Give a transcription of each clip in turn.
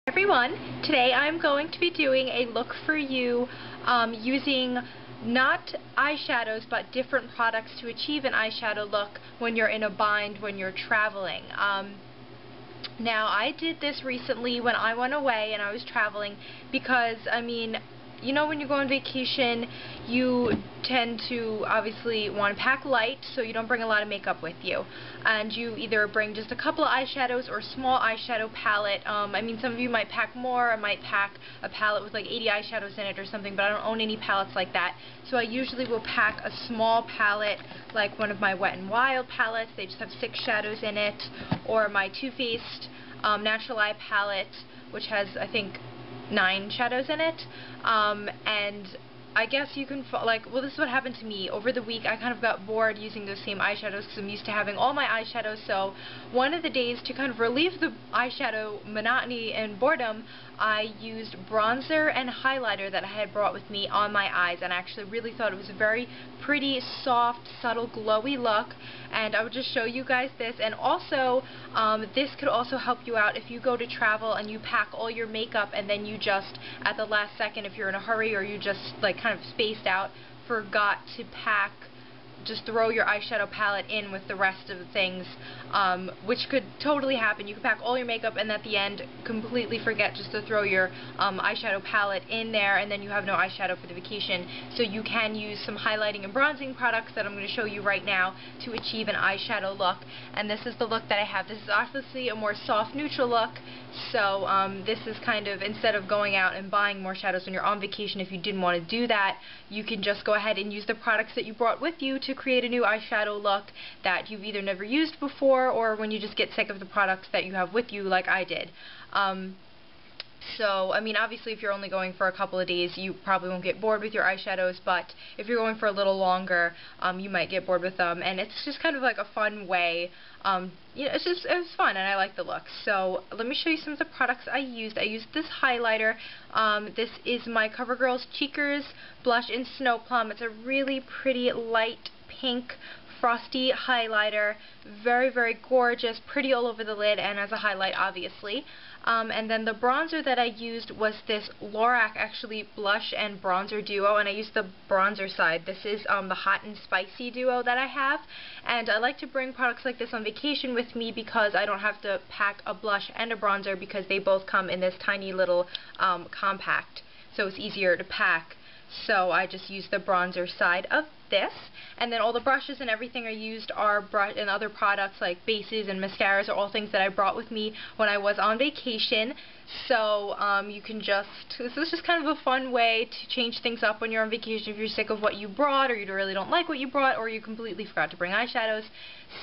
Everyone, today I'm going to be doing a look for you using not eyeshadows but different products to achieve an eyeshadow look when you're in a bind, when you're traveling. Now I did this recently when I went away and I was traveling because, I mean, you know, when you go on vacation, you tend to obviously want to pack light, so you don't bring a lot of makeup with you. And you either bring just a couple of eyeshadows or a small eyeshadow palette. I mean, some of you might pack more. I might pack a palette with like 80 eyeshadows in it or something, but I don't own any palettes like that. So I usually will pack a small palette, like one of my Wet n Wild palettes. They just have 6 shadows in it. Or my Too Faced Natural Eye palette, which has, I think, 9 shadows in it, and I guess you can, well, this is what happened to me. Over the week, I kind of got bored using those same eyeshadows because I'm used to having all my eyeshadows, so one of the days to kind of relieve the eyeshadow monotony and boredom, I used bronzer and highlighter that I had brought with me on my eyes, and I actually really thought it was a very pretty, soft, subtle, glowy look, and I would just show you guys this. And also, this could also help you out if you go to travel and you pack all your makeup and then you just, at the last second, if you're in a hurry or you just, like, kind of spaced out, forgot to pack, just throw your eyeshadow palette in with the rest of the things, which could totally happen. You could pack all your makeup and at the end completely forget just to throw your eyeshadow palette in there, and then you have no eyeshadow for the vacation. So you can use some highlighting and bronzing products that I'm going to show you right now to achieve an eyeshadow look. And this is the look that I have. This is obviously a more soft neutral look, so this is kind of, instead of going out and buying more shadows when you're on vacation, if you didn't want to do that, you can just go ahead and use the products that you brought with you to create a new eyeshadow look that you've either never used before, or when you just get sick of the products that you have with you, like I did. So, I mean, obviously if you're only going for a couple of days, you probably won't get bored with your eyeshadows, but if you're going for a little longer, you might get bored with them, and it's just kind of like a fun way. You know, it was fun, and I like the look. So let me show you some of the products I used. I used this highlighter. This is my CoverGirl's Cheekers Blush in Snow Plum. It's a really pretty light pink frosty highlighter. Very, very gorgeous, pretty all over the lid, and as a highlight, obviously. And then the bronzer that I used was this Lorac, actually, blush and bronzer duo, and I used the bronzer side. This is the Hot and Spicy duo that I have, and I like to bring products like this on vacation with me because I don't have to pack a blush and a bronzer because they both come in this tiny little compact, so it's easier to pack. So I just use the bronzer side of this, and then all the brushes and everything I used are and other products like bases and mascaras are all things that I brought with me when I was on vacation. So you can just, this is just kind of a fun way to change things up when you're on vacation if you're sick of what you brought, or you really don't like what you brought, or you completely forgot to bring eyeshadows.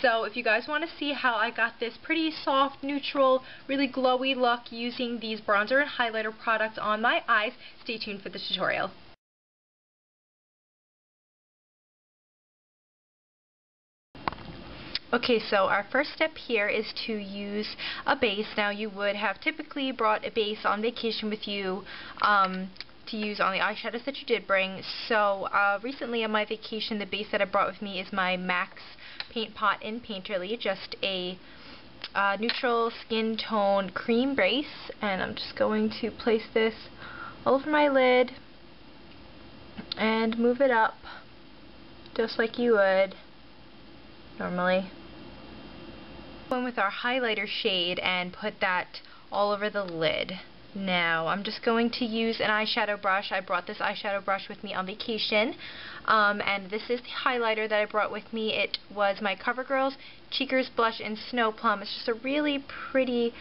So if you guys want to see how I got this pretty soft, neutral, really glowy look using these bronzer and highlighter products on my eyes, stay tuned for the tutorial. Okay, so our first step here is to use a base. Now, you would have typically brought a base on vacation with you to use on the eyeshadows that you did bring. So recently on my vacation, the base that I brought with me is my MAC Paint Pot in Painterly, just a neutral skin tone cream base, and I'm just going to place this all over my lid and move it up just like you would normally. Go in with our highlighter shade and put that all over the lid. Now I'm just going to use an eyeshadow brush. I brought this eyeshadow brush with me on vacation, and this is the highlighter that I brought with me. It was my CoverGirl's Cheekers Blush in Snow Plum. It's just a really pretty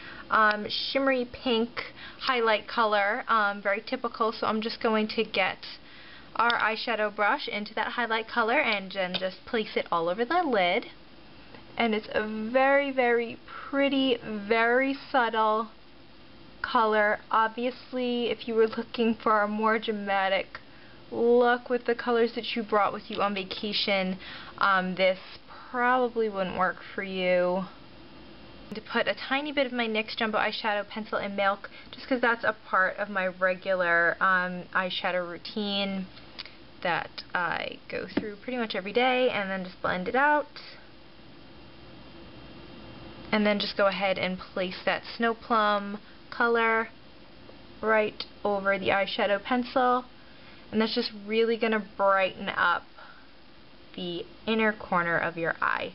shimmery pink highlight color, very typical, so I'm just going to get our eyeshadow brush into that highlight color and then just place it all over the lid. And it's a very, very pretty, very subtle color. Obviously, if you were looking for a more dramatic look with the colors that you brought with you on vacation, this probably wouldn't work for you. To put a tiny bit of my NYX Jumbo Eyeshadow Pencil in Milk, just because that's a part of my regular eyeshadow routine that I go through pretty much every day, and then just blend it out. And then just go ahead and place that Snow Plum color right over the eyeshadow pencil, and that's just really going to brighten up the inner corner of your eye.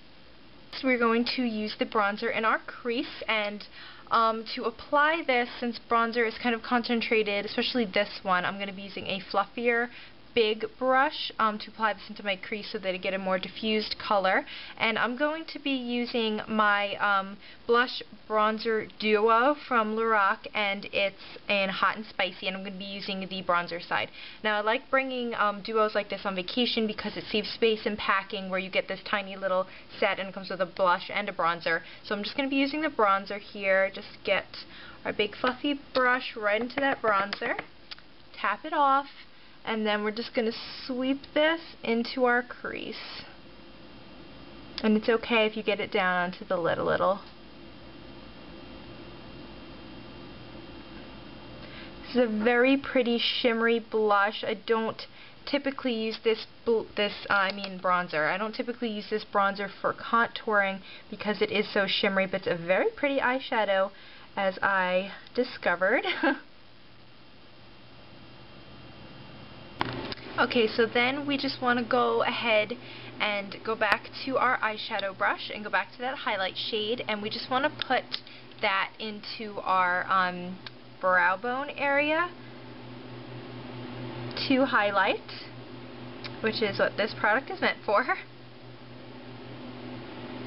So we're going to use the bronzer in our crease, and to apply this, since bronzer is kind of concentrated, especially this one, I'm going to be using a fluffier big brush to apply this into my crease so that I get a more diffused color. And I'm going to be using my blush bronzer duo from Lorac, and it's in Hot and Spicy, and I'm going to be using the bronzer side. Now, I like bringing duos like this on vacation because it saves space in packing, where you get this tiny little set and it comes with a blush and a bronzer. So I'm just going to be using the bronzer here. Just get our big fluffy brush right into that bronzer, tap it off, and then we're just going to sweep this into our crease. And it's okay if you get it down onto the lid a little. This is a very pretty shimmery blush. I don't typically use bronzer. I don't typically use this bronzer for contouring because it is so shimmery, but it's a very pretty eyeshadow, as I discovered. Okay, so then we just want to go ahead and go back to our eyeshadow brush and go back to that highlight shade, and we just want to put that into our brow bone area to highlight, which is what this product is meant for.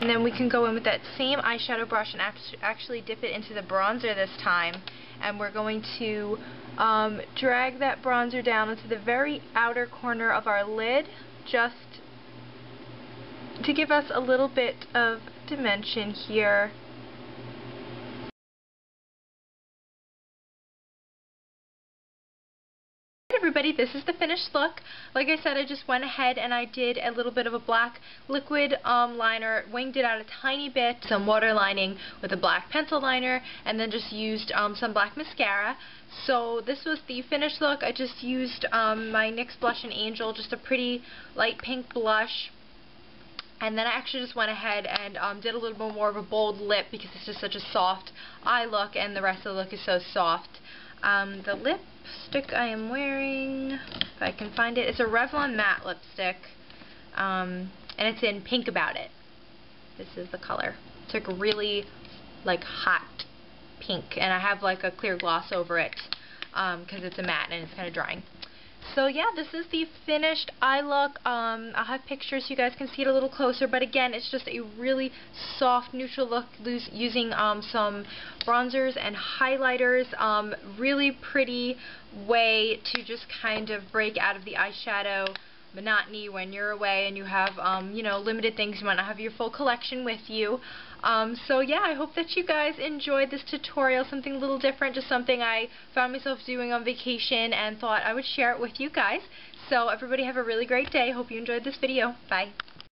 And then we can go in with that same eyeshadow brush and actually dip it into the bronzer this time, and we're going to drag that bronzer down into the very outer corner of our lid, just to give us a little bit of dimension here. Everybody, this is the finished look. Like I said, I just went ahead and I did a little bit of a black liquid liner, winged it out a tiny bit, some water lining with a black pencil liner, and then just used some black mascara. So this was the finished look. I just used my NYX Blush and Angel, just a pretty light pink blush. And then I actually just went ahead and did a little bit more of a bold lip because it's just such a soft eye look, and the rest of the look is so soft. The lipstick I am wearing, if I can find it, it's a Revlon matte lipstick, and it's in Pink About It. This is the color. It's like really like hot pink, and I have like a clear gloss over it because it's a matte and it's kind of drying. So yeah, this is the finished eye look. I'll have pictures so you guys can see it a little closer, but again, it's just a really soft, neutral look using some bronzers and highlighters. Really pretty way to just kind of break out of the eyeshadow monotony when you're away and you have, you know, limited things. You might not have your full collection with you. So yeah, I hope that you guys enjoyed this tutorial, something a little different, just something I found myself doing on vacation and thought I would share it with you guys. So everybody have a really great day. Hope you enjoyed this video. Bye.